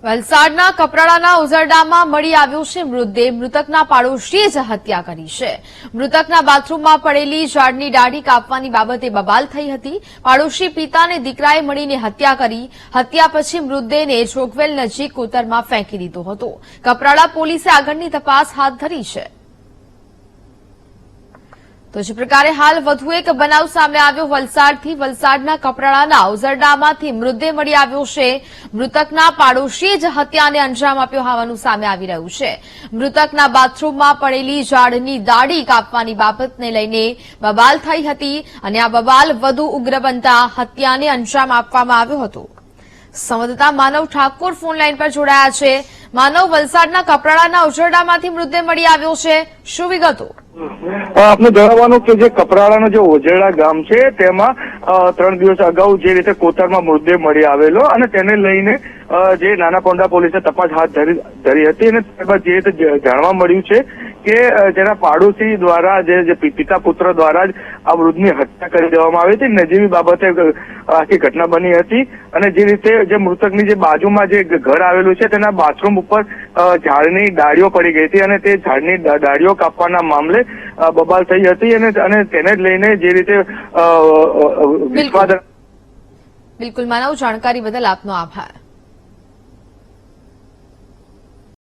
વલસાડના કપરાડાના ઉઝરડામાં મળી આવ્યો છે મૃતદેહ. મૃતકના પાડોશીએ જ હત્યા કરી છે. મૃતકના બાથરૂમમાં પડેલી ઝાડની ડાળી કાપવાની બાબતે બબાલ થઈ હતી. પાડોશી પિતા અને દીકરાએ મળીને હત્યા કરી. હત્યા પછી મૃતદેહને જોગવેલ નજીક કોતરમાં ફેંકી દીધો હતો. કપરાડા પોલીસે આગળની તપાસ હાથ ધરી છે. તો જે પ્રકારે હાલ વધુ એક બનાવ સામે આવ્યો વલસાડથી. વલસાડના કપરાડાના ઉઝરડામાંથી મૃતદેહ મળી આવ્યો છે. મૃતકના પાડોશીએ જ હત્યાને અંજામ આપ્યો હોવાનું સામે આવી રહ્યું છે. મૃતકના બાથરૂમમાં પડેલી ઝાડની ડાળી કાપવાની બાબતને લઈને બબાલ થઈ હતી અને આ બબાલ વધુ ઉગ્ર બનતા હત્યાને અંજામ આપવામાં આવ્યો હતો. સંવાદદાતા માનવ ઠાકોર ફોનલાઈન પર જોડાયા છે. માનવ, વલસાડના કપરાડાના ઉઝરડામાંથી મૃતદેહ મળી આવ્યો છે, શું વિગતો? આપને જણાવવાનું કે જે કપરાડાનું જે ઓજેડા ગામ છે તેમાં 3 દિવસ અગાઉ જે રીતે કોતરમાં મૃતદેહ મળી આવેલો અને તેને લઈને જે નાનાપોંડા પોલીસે તપાસ હાથ ધરી હતી અને ત્યારબાદ જે રીતે જાણવા મળ્યું છે કે જેના પાડોશી દ્વારા જે પિતા પુત્ર દ્વારા જ આ વૃદ્ધની હત્યા કરી દેવામાં આવી હતી. નજીવી બાબતે આખી ઘટના બની હતી અને જે રીતે જે મૃતકની જે બાજુમાં જે ઘર આવેલું છે તેના બાથરૂમ ઉપર ઝાડની ડાળીઓ પડી ગઈ હતી અને તે ઝાડની ડાળીઓ કાપવાના મામલે બબાલ થઈ હતી અને તેને જ લઈને જે રીતે બિલકુલ માનવ, જાણકારી બદલ આપનો આભાર.